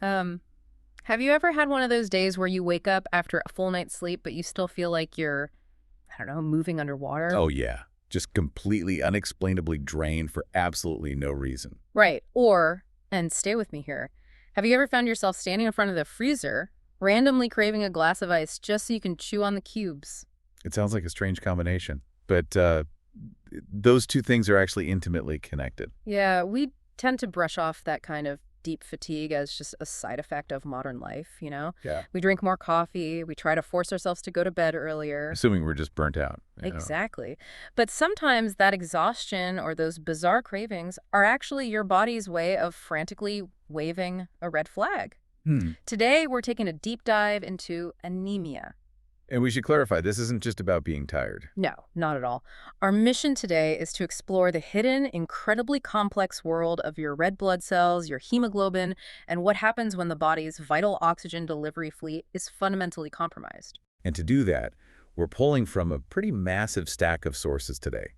Um, have you ever had one of those days where you wake up after a full night's sleep, but you still feel like you're, I don't know, moving underwater? Oh, yeah. Just completely unexplainably drained for absolutely no reason. Right. Or, and stay with me here, have you ever found yourself standing in front of the freezer, randomly craving a glass of ice just so you can chew on the cubes? It sounds like a strange combination, but those two things are actually intimately connected. Yeah, we tend to brush off that kind of deep fatigue as just a side effect of modern life, you know? Yeah. We drink more coffee, we try to force ourselves to go to bed earlier. Assuming we're just burnt out. Exactly. But sometimes that exhaustion or those bizarre cravings are actually your body's way of frantically waving a red flag. Today, we're taking a deep dive into anemia. And we should clarify, this isn't just about being tired. No, not at all. Our mission today is to explore the hidden, incredibly complex world of your red blood cells, your hemoglobin, and what happens when the body's vital oxygen delivery fleet is fundamentally compromised. And to do that, we're pulling from a pretty massive stack of sources today.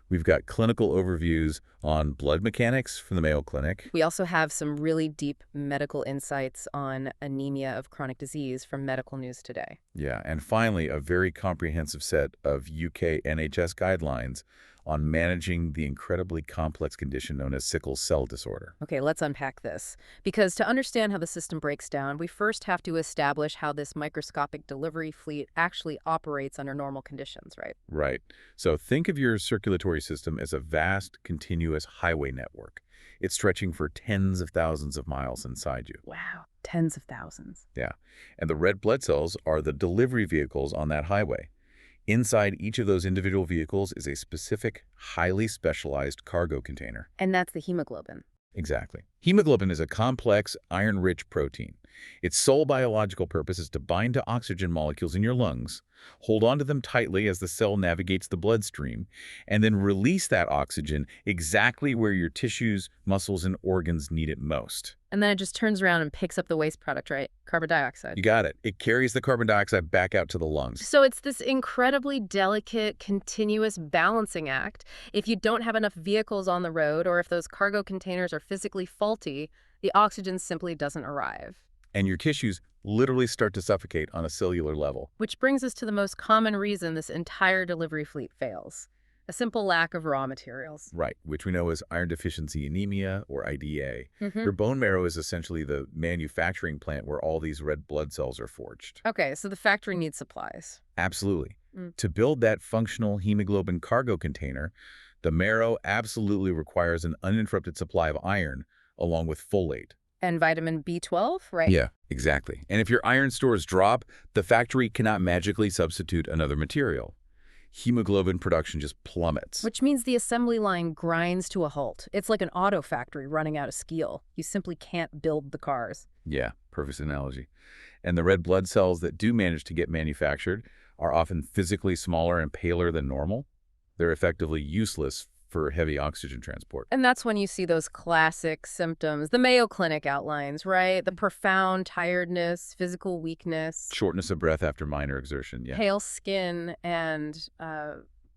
We've got clinical overviews on blood mechanics from the Mayo Clinic. We also have some really deep medical insights on anemia of chronic disease from Medical News Today. Yeah, and finally, a very comprehensive set of UK NHS guidelines on managing the incredibly complex condition known as sickle cell disorder. Okay, let's unpack this. Because to understand how the system breaks down, we first have to establish how this microscopic delivery fleet actually operates under normal conditions, right? Right. So think of your circulatory system as a vast, continuous highway network. It's stretching for tens of thousands of miles inside you. Wow, tens of thousands. Yeah. And the red blood cells are the delivery vehicles on that highway. Inside each of those individual vehicles is a specific, highly specialized cargo container. And that's the hemoglobin. Exactly. Hemoglobin is a complex, iron-rich protein. Its sole biological purpose is to bind to oxygen molecules in your lungs, hold onto them tightly as the cell navigates the bloodstream, and then release that oxygen exactly where your tissues, muscles, and organs need it most. And then it just turns around and picks up the waste product, right? Carbon dioxide. You got it. It carries the carbon dioxide back out to the lungs. So it's this incredibly delicate, continuous balancing act. If you don't have enough vehicles on the road, or if those cargo containers are physically faulty, the oxygen simply doesn't arrive. And your tissues literally start to suffocate on a cellular level. Which brings us to the most common reason this entire delivery fleet fails. A simple lack of raw materials. Right, which we know as iron deficiency anemia, or IDA. Your bone marrow is essentially the manufacturing plant where all these red blood cells are forged. Okay, so the factory needs supplies. Absolutely. To build that functional hemoglobin cargo container, the marrow absolutely requires an uninterrupted supply of iron, along with folate. And vitamin B12, right? Yeah, exactly. And if your iron stores drop, the factory cannot magically substitute another material. Hemoglobin production just plummets. Which means the assembly line grinds to a halt. It's like an auto factory running out of steel. You simply can't build the cars. Yeah, perfect analogy. And the red blood cells that do manage to get manufactured are often physically smaller and paler than normal. They're effectively useless for heavy oxygen transport. And that's when you see those classic symptoms the Mayo Clinic outlines, right? The profound tiredness, physical weakness, Shortness of breath after minor exertion, yeah. pale skin, and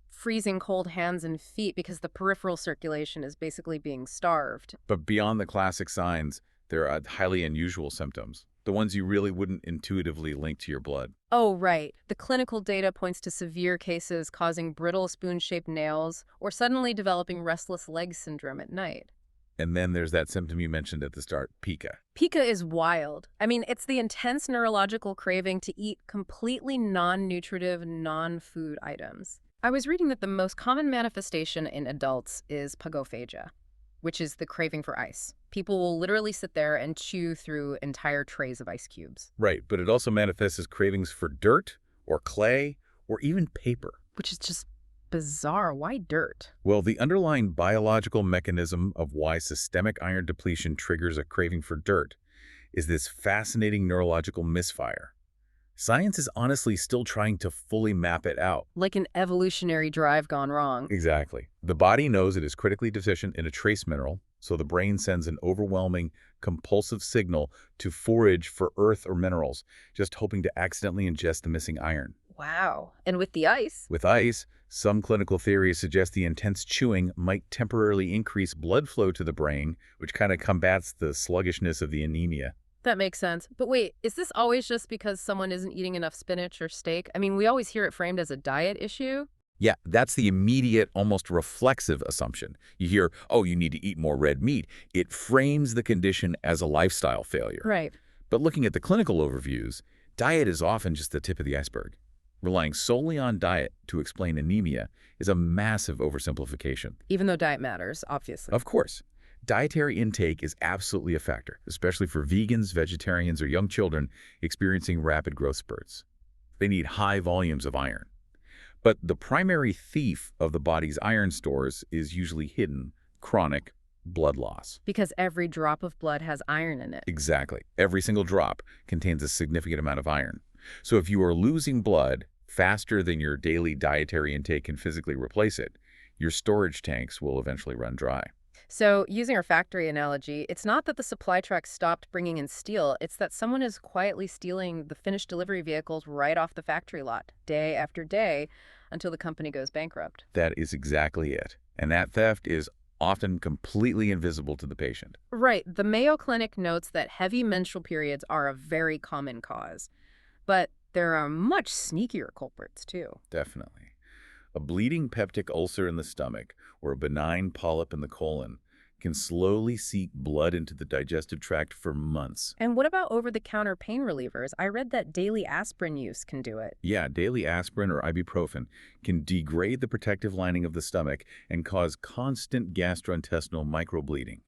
freezing cold hands and feet because the peripheral circulation is basically being starved. But beyond the classic signs, there are highly unusual symptoms, the ones you really wouldn't intuitively link to your blood. Oh, right. The clinical data points to severe cases causing brittle spoon-shaped nails or suddenly developing restless leg syndrome at night. And then there's that symptom you mentioned at the start, pica. Pica is wild. I mean, it's the intense neurological craving to eat completely non-nutritive, non-food items. I was reading that the most common manifestation in adults is pagophagia, which is the craving for ice. People will literally sit there and chew through entire trays of ice cubes. Right, but it also manifests as cravings for dirt or clay or even paper. Which is just bizarre. Why dirt? Well, the underlying biological mechanism of why systemic iron depletion triggers a craving for dirt is this fascinating neurological misfire. Science is honestly still trying to fully map it out. Like an evolutionary drive gone wrong. Exactly. The body knows it is critically deficient in a trace mineral, so the brain sends an overwhelming, compulsive signal to forage for earth or minerals, just hoping to accidentally ingest the missing iron. Wow. And with the ice? With ice, some clinical theories suggest the intense chewing might temporarily increase blood flow to the brain, which kind of combats the sluggishness of the anemia. That makes sense. But wait, is this always just because someone isn't eating enough spinach or steak? I mean, we always hear it framed as a diet issue. Yeah, that's the immediate, almost reflexive assumption. You hear, oh, you need to eat more red meat. It frames the condition as a lifestyle failure. Right. But looking at the clinical overviews, diet is often just the tip of the iceberg. Relying solely on diet to explain anemia is a massive oversimplification. Even though diet matters, obviously. Of course, dietary intake is absolutely a factor, especially for vegans, vegetarians, or young children experiencing rapid growth spurts. They need high volumes of iron. But the primary thief of the body's iron stores is usually hidden, chronic blood loss. Because every drop of blood has iron in it. Exactly. Every single drop contains a significant amount of iron. So if you are losing blood faster than your daily dietary intake can physically replace it, your storage tanks will eventually run dry. So, using our factory analogy, it's not that the supply truck stopped bringing in steel, it's that someone is quietly stealing the finished delivery vehicles right off the factory lot, day after day, until the company goes bankrupt. That is exactly it. And that theft is often completely invisible to the patient. Right. The Mayo Clinic notes that heavy menstrual periods are a very common cause. But there are much sneakier culprits, too. Definitely. A bleeding peptic ulcer in the stomach or a benign polyp in the colon can slowly seep blood into the digestive tract for months. And what about over-the-counter pain relievers? I read that daily aspirin use can do it. Yeah, daily aspirin or ibuprofen can degrade the protective lining of the stomach and cause constant gastrointestinal microbleeding.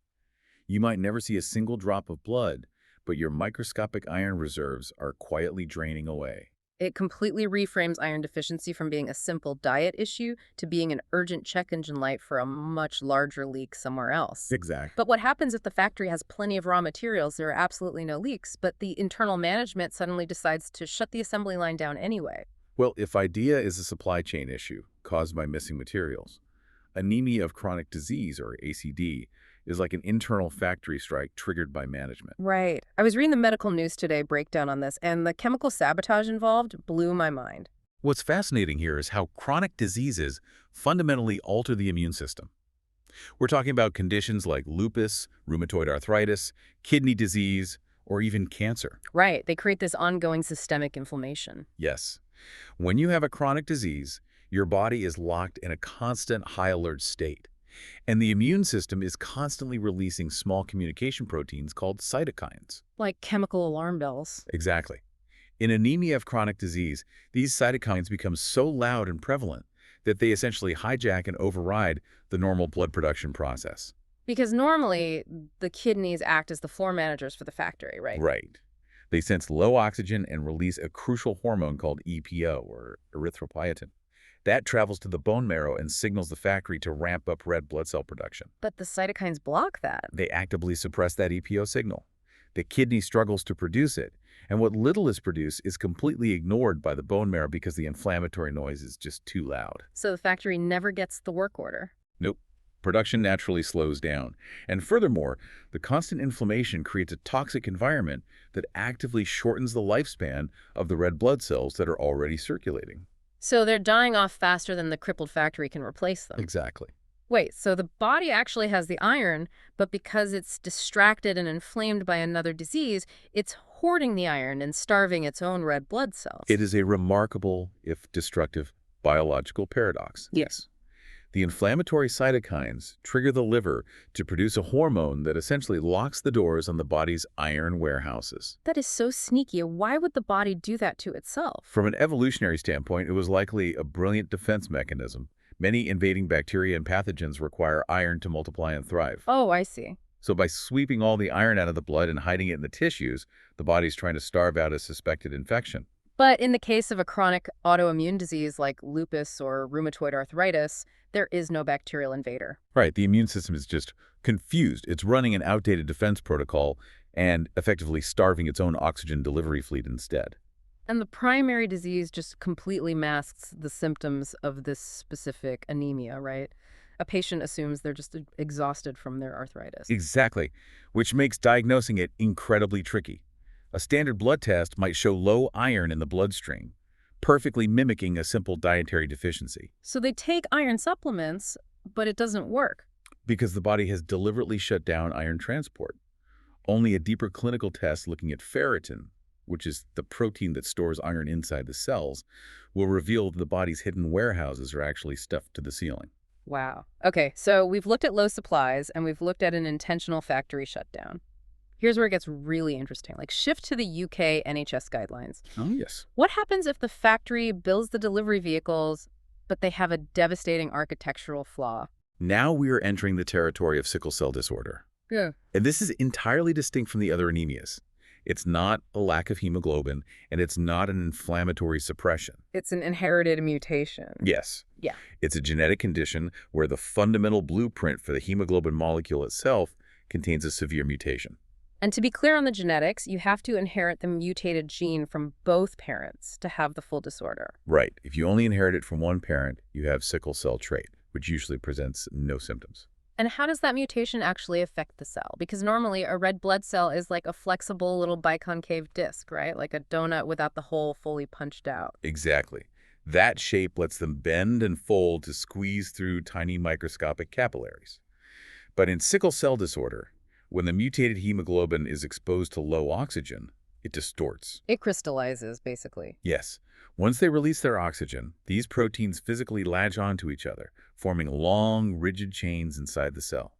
You might never see a single drop of blood, but your microscopic iron reserves are quietly draining away. It completely reframes iron deficiency from being a simple diet issue to being an urgent check engine light for a much larger leak somewhere else. Exactly. But what happens if the factory has plenty of raw materials, there are absolutely no leaks, but the internal management suddenly decides to shut the assembly line down anyway? Well, if idea is a supply chain issue caused by missing materials, anemia of chronic disease, or ACD, is like an internal factory strike triggered by management. Right. I was reading the medical news today breakdown on this, and the chemical sabotage involved blew my mind. What's fascinating here is how chronic diseases fundamentally alter the immune system. We're talking about conditions like lupus, rheumatoid arthritis, kidney disease, or even cancer. Right. They create this ongoing systemic inflammation. Yes. When you have a chronic disease, your body is locked in a constant high alert state. And the immune system is constantly releasing small communication proteins called cytokines. Like chemical alarm bells. Exactly. In anemia of chronic disease, these cytokines become so loud and prevalent that they essentially hijack and override the normal blood production process. Because normally, the kidneys act as the floor managers for the factory, right? Right. They sense low oxygen and release a crucial hormone called EPO, or erythropoietin. That travels to the bone marrow and signals the factory to ramp up red blood cell production. But the cytokines block that. They actively suppress that EPO signal. The kidney struggles to produce it, and what little is produced is completely ignored by the bone marrow because the inflammatory noise is just too loud. So the factory never gets the work order. Nope. Production naturally slows down. And furthermore, the constant inflammation creates a toxic environment that actively shortens the lifespan of the red blood cells that are already circulating. So they're dying off faster than the crippled factory can replace them. Exactly. Wait, so the body actually has the iron, but because it's distracted and inflamed by another disease, it's hoarding the iron and starving its own red blood cells. It is a remarkable, if destructive, biological paradox. Yes. The inflammatory cytokines trigger the liver to produce a hormone that essentially locks the doors on the body's iron warehouses. That is so sneaky. Why would the body do that to itself? From an evolutionary standpoint, it was likely a brilliant defense mechanism. Many invading bacteria and pathogens require iron to multiply and thrive. Oh, I see. So by sweeping all the iron out of the blood and hiding it in the tissues, the body's trying to starve out a suspected infection. But in the case of a chronic autoimmune disease like lupus or rheumatoid arthritis, there is no bacterial invader. Right, the immune system is just confused. It's running an outdated defense protocol and effectively starving its own oxygen delivery fleet instead. And the primary disease just completely masks the symptoms of this specific anemia, right? A patient assumes they're just exhausted from their arthritis. Exactly, which makes diagnosing it incredibly tricky. A standard blood test might show low iron in the bloodstream, perfectly mimicking a simple dietary deficiency. So they take iron supplements, but it doesn't work. Because the body has deliberately shut down iron transport. Only a deeper clinical test looking at ferritin, which is the protein that stores iron inside the cells, will reveal that the body's hidden warehouses are actually stuffed to the ceiling. Wow. Okay, so we've looked at low supplies and we've looked at an intentional factory shutdown. Here's where it gets really interesting. Like, shift to the UK NHS guidelines. Oh, yes. What happens if the factory builds the delivery vehicles, but they have a devastating architectural flaw? Now we are entering the territory of sickle cell disorder. Yeah. And this is entirely distinct from the other anemias. It's not a lack of hemoglobin, and it's not an inflammatory suppression. It's an inherited mutation. Yes. Yeah. It's a genetic condition where the fundamental blueprint for the hemoglobin molecule itself contains a severe mutation. And to be clear on the genetics, you have to inherit the mutated gene from both parents to have the full disorder. Right. If you only inherit it from one parent, you have sickle cell trait, which usually presents no symptoms. And how does that mutation actually affect the cell? Because normally a red blood cell is like a flexible little biconcave disc, right? Like a donut without the hole fully punched out. Exactly. That shape lets them bend and fold to squeeze through tiny microscopic capillaries. But in sickle cell disorder, when the mutated hemoglobin is exposed to low oxygen, it distorts. It crystallizes, basically. Yes. Once they release their oxygen, these proteins physically latch onto each other, forming long, rigid chains inside the cell.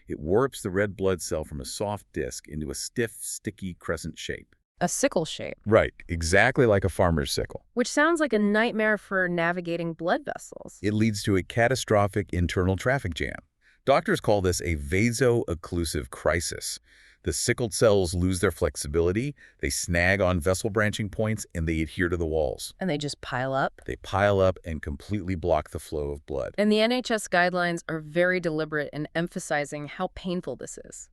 It warps the red blood cell from a soft disc into a stiff, sticky crescent shape. A sickle shape. Right, exactly like a farmer's sickle. Which sounds like a nightmare for navigating blood vessels. It leads to a catastrophic internal traffic jam. Doctors call this a vaso-occlusive crisis. The sickled cells lose their flexibility, they snag on vessel branching points, and they adhere to the walls. And they just pile up. They pile up and completely block the flow of blood. And the NHS guidelines are very deliberate in emphasizing how painful this is.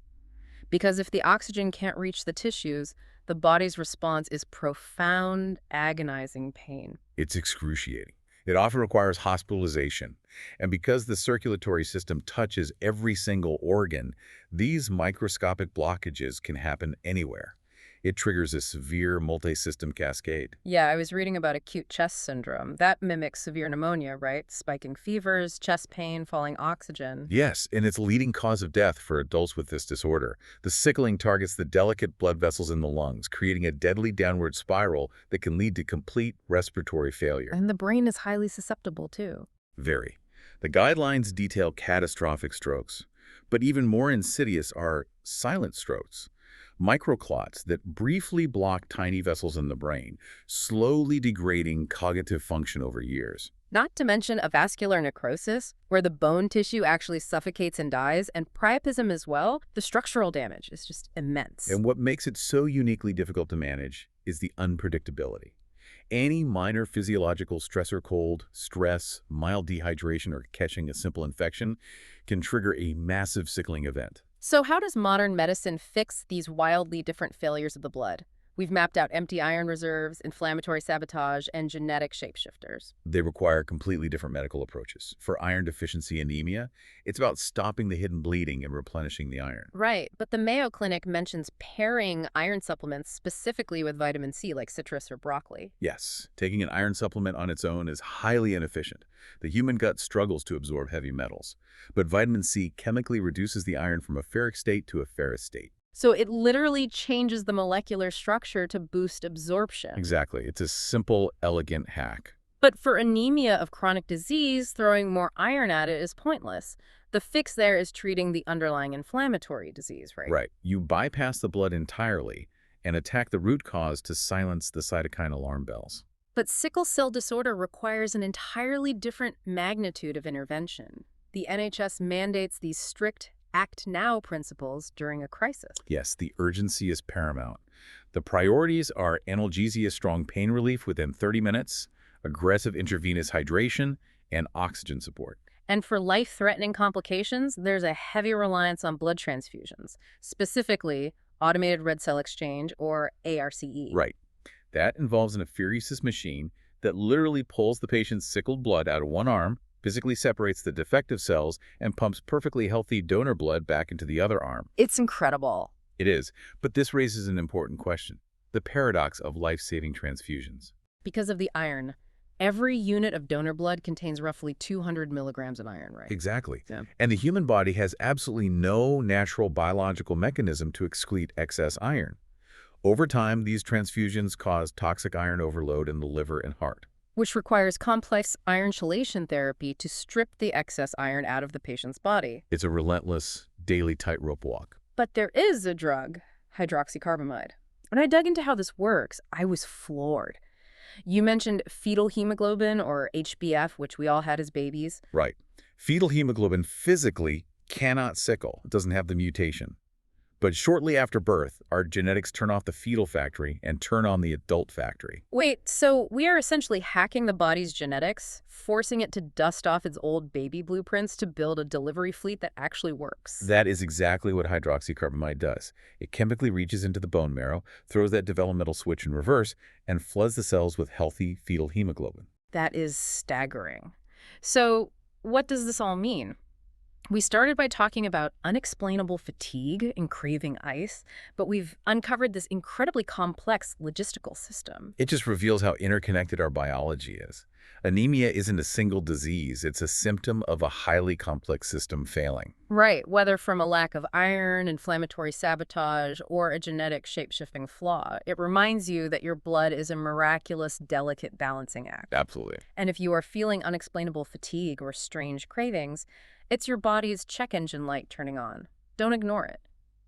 Because if the oxygen can't reach the tissues, the body's response is profound, agonizing pain. It's excruciating. It often requires hospitalization. And because the circulatory system touches every single organ, these microscopic blockages can happen anywhere. It triggers a severe multi-system cascade. Yeah, I was reading about acute chest syndrome. That mimics severe pneumonia, right? Spiking fevers, chest pain, falling oxygen. Yes, and it's a leading cause of death for adults with this disorder. The sickling targets the delicate blood vessels in the lungs, creating a deadly downward spiral that can lead to complete respiratory failure. And the brain is highly susceptible, too. Very. The guidelines detail catastrophic strokes, but even more insidious are silent strokes. Microclots that briefly block tiny vessels in the brain, slowly degrading cognitive function over years. Not to mention a vascular necrosis, where the bone tissue actually suffocates and dies, and priapism as well. The structural damage is just immense. And what makes it so uniquely difficult to manage is the unpredictability. Any minor physiological stressor, cold, stress, mild dehydration, or catching a simple infection can trigger a massive sickling event. So how does modern medicine fix these wildly different failures of the blood? We've mapped out empty iron reserves, inflammatory sabotage, and genetic shapeshifters. They require completely different medical approaches. For iron deficiency anemia, it's about stopping the hidden bleeding and replenishing the iron. Right, but the Mayo Clinic mentions pairing iron supplements specifically with vitamin C, like citrus or broccoli. Yes, taking an iron supplement on its own is highly inefficient. The human gut struggles to absorb heavy metals, but vitamin C chemically reduces the iron from a ferric state to a ferrous state. So it literally changes the molecular structure to boost absorption. Exactly. It's a simple, elegant hack. But for anemia of chronic disease, throwing more iron at it is pointless. The fix there is treating the underlying inflammatory disease, right? Right. You bypass the blood entirely and attack the root cause to silence the cytokine alarm bells. But sickle cell disorder requires an entirely different magnitude of intervention. The NHS mandates these strict act now principles during a crisis. Yes, the urgency is paramount. The priorities are analgesia, strong pain relief within 30 minutes, aggressive intravenous hydration, and oxygen support. And for life-threatening complications, there's a heavy reliance on blood transfusions, specifically automated red cell exchange, or ARCE. Right. That involves an apheresis machine that literally pulls the patient's sickled blood out of one arm, physically separates the defective cells, and pumps perfectly healthy donor blood back into the other arm. It's incredible. It is, but this raises an important question: the paradox of life-saving transfusions. Because of the iron, Every unit of donor blood contains roughly 200 milligrams of iron, right? Exactly. Yeah. And the human body has absolutely no natural biological mechanism to excrete excess iron. Over time, these transfusions cause toxic iron overload in the liver and heart. Which requires complex iron chelation therapy to strip the excess iron out of the patient's body. It's a relentless, daily tightrope walk. But there is a drug, hydroxycarbamide. When I dug into how this works, I was floored. You mentioned fetal hemoglobin, or HbF, which we all had as babies. Right. Fetal hemoglobin physically cannot sickle. It doesn't have the mutation. But shortly after birth, our genetics turn off the fetal factory and turn on the adult factory. Wait, so we are essentially hacking the body's genetics, forcing it to dust off its old baby blueprints to build a delivery fleet that actually works. That is exactly what hydroxycarbamide does. It chemically reaches into the bone marrow, throws that developmental switch in reverse, and floods the cells with healthy fetal hemoglobin. That is staggering. So, what does this all mean? We started by talking about unexplainable fatigue and craving ice, but we've uncovered this incredibly complex logistical system. It just reveals how interconnected our biology is. Anemia isn't a single disease. It's a symptom of a highly complex system failing. Right, whether from a lack of iron, inflammatory sabotage, or a genetic shape-shifting flaw, it reminds you that your blood is a miraculous, delicate balancing act. Absolutely. And if you are feeling unexplainable fatigue or strange cravings, it's your body's check engine light turning on. Don't ignore it.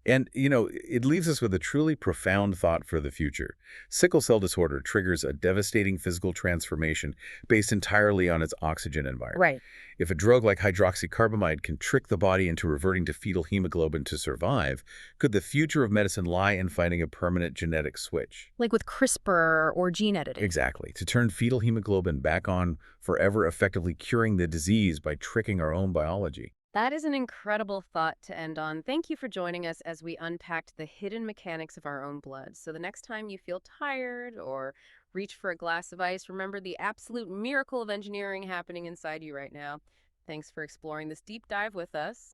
And, it leaves us with a truly profound thought for the future. Sickle cell disorder triggers a devastating physical transformation based entirely on its oxygen environment. Right. If a drug like hydroxycarbamide can trick the body into reverting to fetal hemoglobin to survive, could the future of medicine lie in finding a permanent genetic switch? Like with CRISPR or gene editing. Exactly. To turn fetal hemoglobin back on forever, effectively curing the disease by tricking our own biology. That is an incredible thought to end on. Thank you for joining us as we unpacked the hidden mechanics of our own blood. So the next time you feel tired or reach for a glass of ice, remember the absolute miracle of engineering happening inside you right now. Thanks for exploring this deep dive with us.